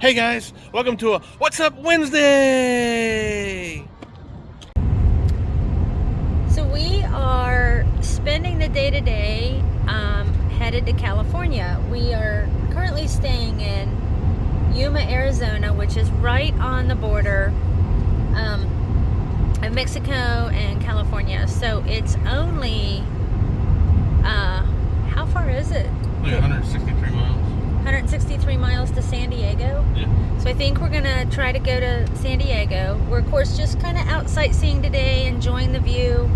Hey guys, welcome to a What's Up Wednesday! So we are spending the day today headed to California. We are currently staying in Yuma, Arizona, which is right on the border of Mexico and California. So it's only, how far is it? Like 163 miles. 163 miles to San Diego. Yeah. So I think we're gonna try to go to San Diego. We're of course just kind of out sightseeing today, enjoying the view,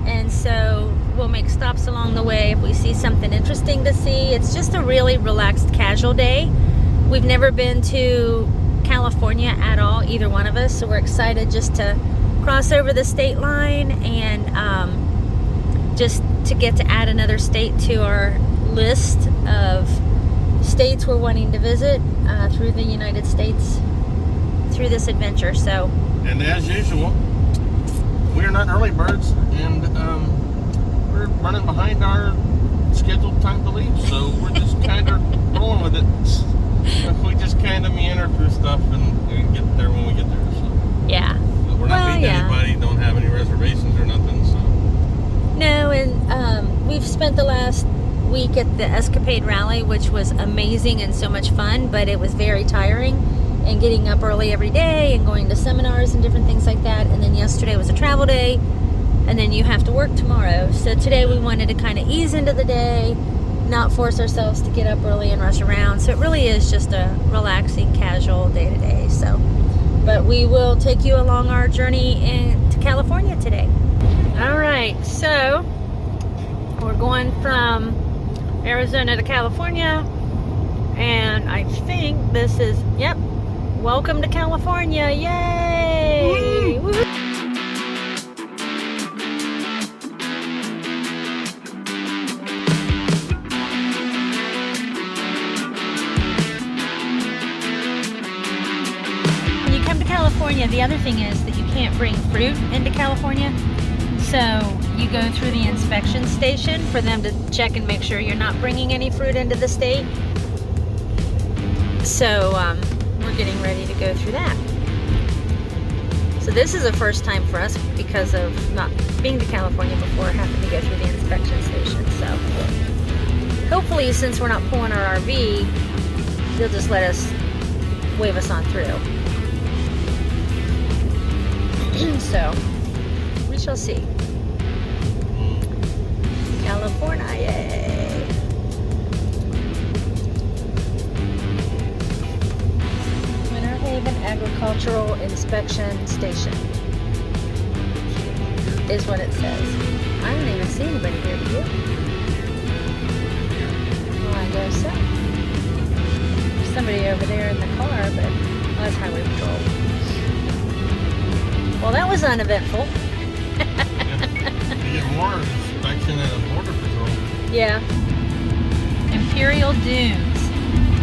and so we'll make stops along the way if we see something interesting to see. It's just a really relaxed, casual day. We've never been to California at all, either one of us, so we're excited just to cross over the state line and just to get to add another state to our list of states we're wanting to visit through the United States through this adventure. So, and as usual, we're not early birds, and we're running behind our scheduled time to leave, so we're just kind of rolling with it. We just kind of meander through stuff and we get there when we get there. So. Yeah. But we're not meeting anybody, don't have any reservations or nothing. So. No, and we've spent the last week at the Escapade Rally, which was amazing and so much fun, but it was very tiring, and getting up early every day and going to seminars and different things like that. And then yesterday was a travel day, and then you have to work tomorrow. So today we wanted to kind of ease into the day, not force ourselves to get up early and rush around. So it really is just a relaxing, casual day to day. So, but we will take you along our journey to California today. All right, so we're going from Arizona to California, and I think this is, yep, welcome to California, yay! Woo! When you come to California, the other thing is that you can't bring fruit into California. So you go through the inspection station for them to check and make sure you're not bringing any fruit into the state. So we're getting ready to go through that. So this is a first time for us because of not being to California before, having to go through the inspection station. So hopefully, since we're not pulling our RV, they'll just let us, wave us on through. So we shall see. California, yay! Winter Haven Agricultural Inspection Station is what it says. I don't even see anybody here, do you? Well, I guess so. There's somebody over there in the car, but that's Highway Patrol. Well, that was uneventful. You get more inspection at a border patrol. Yeah. Imperial Dunes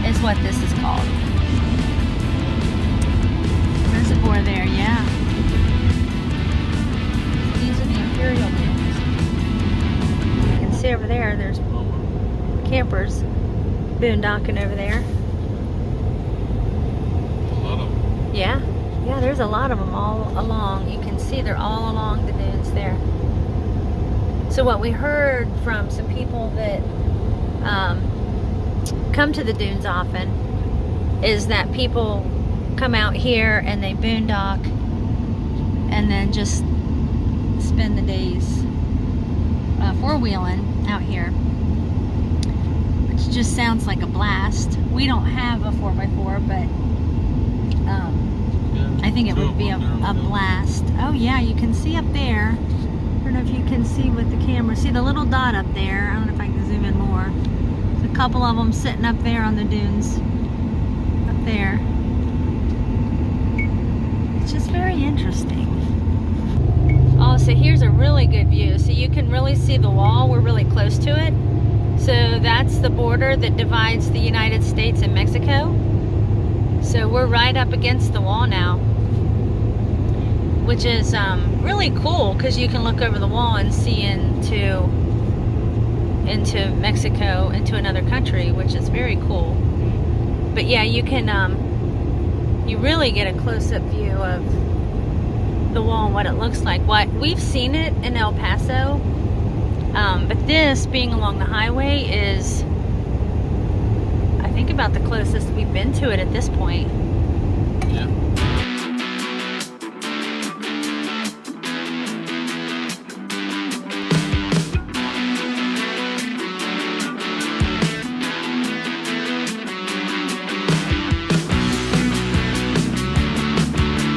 is what this is called. Reservoir there, yeah. These are the Imperial Dunes. You can see over there, there's campers boondocking over there. A lot of them. Yeah. Yeah, there's a lot of them all along. You can see they're all along the dunes there. So what we heard from some people that come to the dunes often is that people come out here and they boondock and then just spend the days four-wheeling out here, which just sounds like a blast. We don't have a 4x4, but I think it would be a blast. Oh yeah, you can see up there. I don't know if you can see with the camera. See the little dot up there? I don't know if I can zoom in more. There's a couple of them sitting up there on the dunes. Up there. It's just very interesting. Oh, so here's a really good view. So you can really see the wall. We're really close to it. So that's the border that divides the United States and Mexico. So we're right up against the wall now, which is really cool because you can look over the wall and see into Mexico, into another country, which is very cool. But yeah, you can you really get a close-up view of the wall and what it looks like. We've seen it in El Paso, but this, being along the highway, is, I think, about the closest we've been to it at this point. Yeah.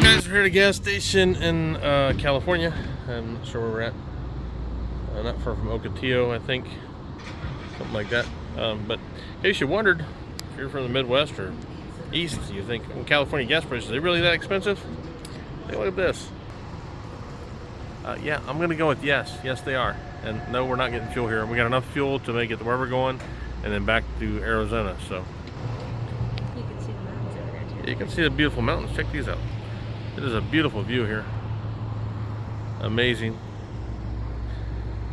Guys, we're here at a gas station in California. I'm not sure where we're at. Not far from Ocotillo, I think. Something like that. But in case you wondered, if you're from the Midwest or East, you think, well, California gas prices, are they really that expensive? Take a look at this. Yeah, I'm going to go with yes. Yes, they are. And no, we're not getting fuel here. We got enough fuel to make it to where we're going and then back to Arizona. So You can see the mountains over there too. you can see the beautiful mountains. Check these out. It is a beautiful view here. Amazing.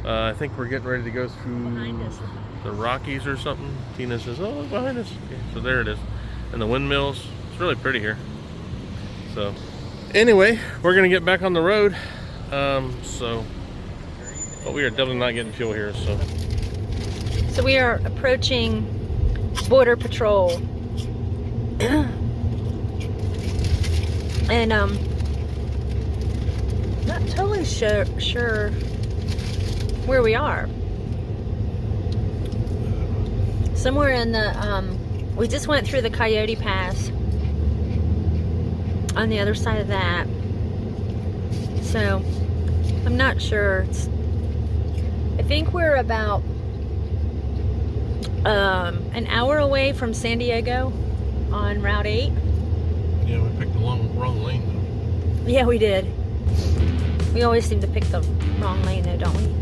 I think we're getting ready to go through Behind us. the Rockies or something. Tina says, oh, look behind us. Okay, so there it is. And the windmills. It's really pretty here. So anyway, we're going to get back on the road. But we are definitely not getting fuel here. So we are approaching Border Patrol. And not totally sure where we are. Somewhere in the we just went through the Coyote Pass on the other side of that. So I'm not sure. I think we're about an hour away from San Diego on Route 8. Yeah, we picked the wrong lane though. Yeah, we did. We always seem to pick the wrong lane though, don't we?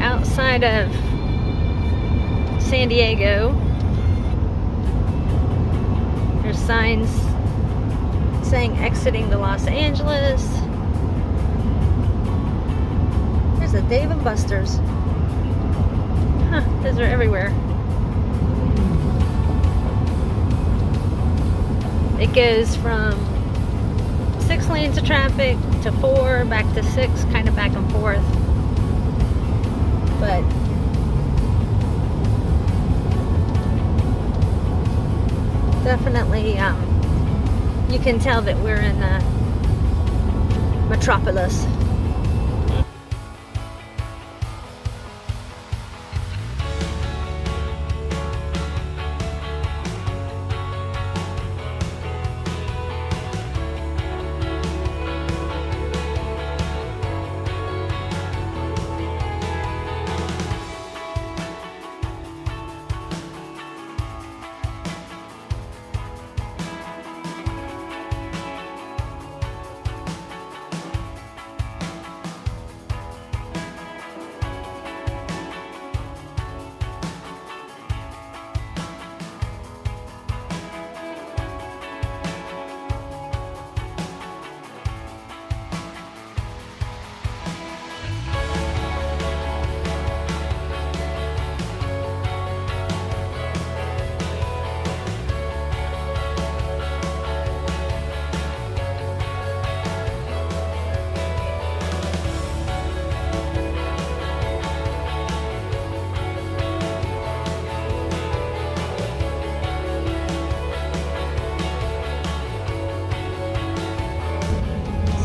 Outside of San Diego. There's signs saying exiting to Los Angeles. There's a Dave & Buster's. Huh, those are everywhere. It goes from 6 lanes of traffic to 4, back to 6, kind of back and forth. But definitely, you can tell that we're in the metropolis.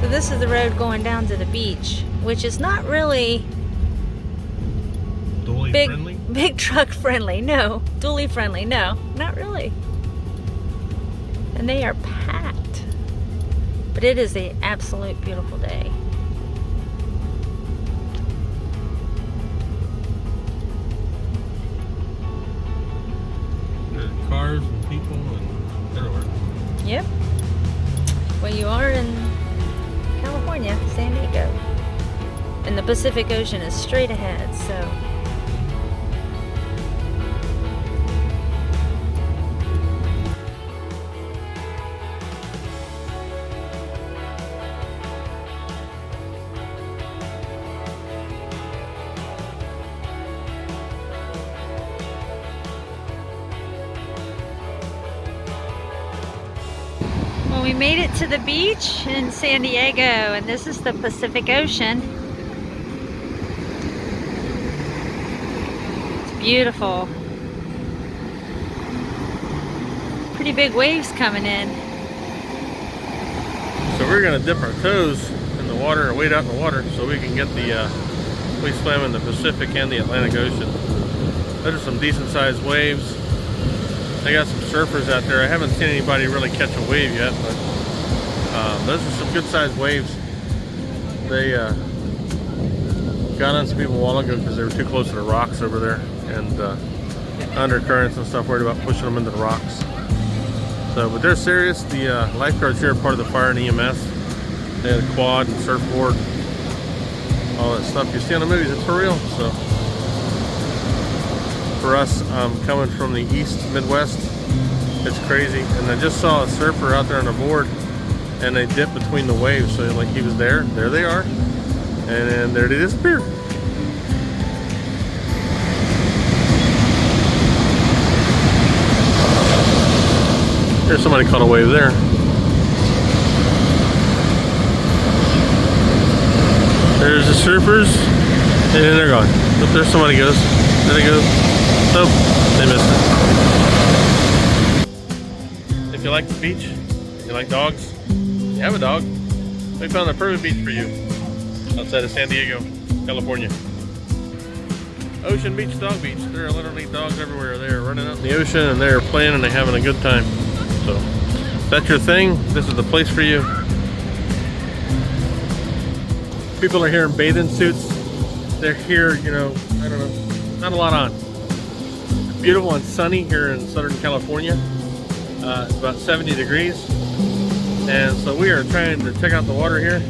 This is the road going down to the beach, which is not really big truck friendly. No, dually friendly. No, not really. And they are packed. But it is an absolute beautiful day. There are cars and people and everywhere. Yep. Well, you are in California, San Diego, and the Pacific Ocean is straight ahead, so we made it to the beach in San Diego, and this is the Pacific Ocean. It's beautiful. Pretty big waves coming in. So we're gonna dip our toes in the water, or wade out in the water, so we can get the, we swam in the Pacific and the Atlantic Ocean. Those are some decent sized waves. They got some surfers out there. I haven't seen anybody really catch a wave yet, but those are some good sized waves. They got on some people a while ago because they were too close to the rocks over there, and undercurrents and stuff, worried about pushing them into the rocks. So, but they're serious. The lifeguards here are part of the fire and EMS. They had a quad and surfboard, all that stuff you see on the movies. It's for real. So for us, coming from the East Midwest, it's crazy. And I just saw a surfer out there on a board, and they dip between the waves. So like he was there they are, and then there they disappear. There's somebody caught a wave there. There's the surfers, and then they're gone. Look, there's somebody goes. There they go. Oh, they missed it. If you like the beach, you like dogs, you have a dog, we found the perfect beach for you outside of San Diego, California. Ocean Beach Dog Beach. There are literally dogs everywhere. They're running out in the ocean and they're playing and they're having a good time. So if that's your thing, this is the place for you. People are here in bathing suits. They're here, you know, I don't know, not a lot on. It's beautiful and sunny here in Southern California. It's about 70 degrees. And so we are trying to check out the water here.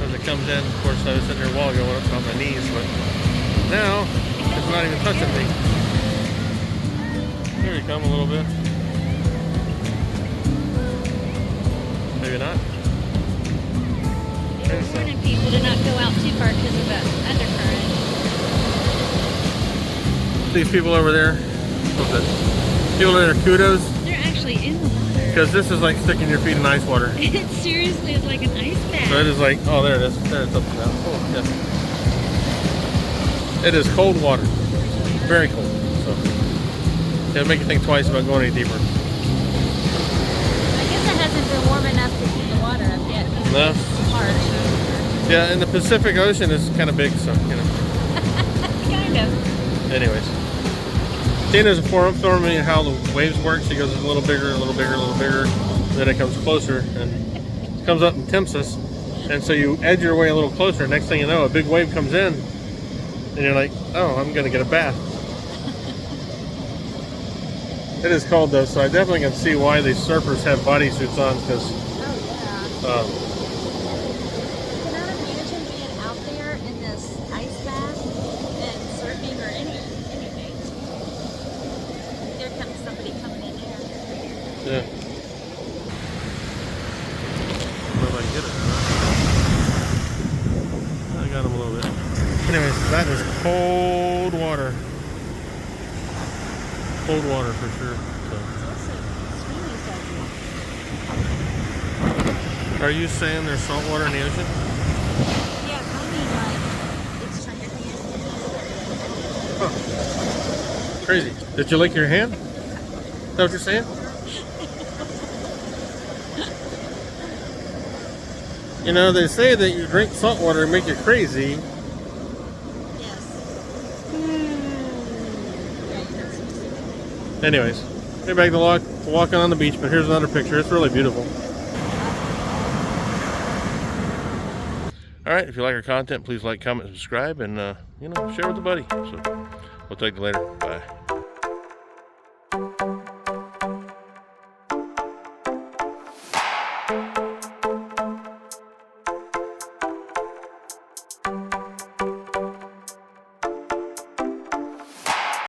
As it comes in, of course, I was sitting here a while ago when I was on my knees, but now it's not even touching me. Here you come a little bit. Maybe not. We're warning people to not go out too far because of the undercurrent. These people over there, people in their kudos. They're actually in the water. Because this is like sticking your feet in ice water. It seriously is like an ice bath. So it is like, oh, there it is. There it's up now. Oh, yes. It is cold water. Very cold. So It'll make you think twice about going any deeper. I guess it hasn't been warm enough to heat the water up yet. No. It's harsh. Yeah, and the Pacific Ocean is kind of big, so, you know. Kind of. Anyways. Tina's informing me how the waves work. She goes a little bigger, a little bigger, a little bigger. Then it comes closer and comes up and tempts us. And so you edge your way a little closer. Next thing you know, a big wave comes in. And you're like, oh, I'm going to get a bath. It is cold though, so I definitely can see why these surfers have bodysuits on, because Oh, yeah. Cannot imagine being out there in this ice bath and surfing or anything. There comes somebody coming in there. yeah. Where did I get it? I got him a little bit. Anyways, that is cold water. Cold water for sure. So. It's also extremely salty. Are you saying there's salt water in the ocean? Yeah, I mean, like, it's on your hand. Huh. Crazy. Did you lick your hand? Is that what you're saying? You know, they say that you drink salt water and make you crazy. Yes. Anyways, we're back to walking on the beach, but here's another picture. It's really beautiful. Alright, if you like our content, please like, comment, subscribe, and, you know, share with a buddy. So, we'll talk to you later. Bye.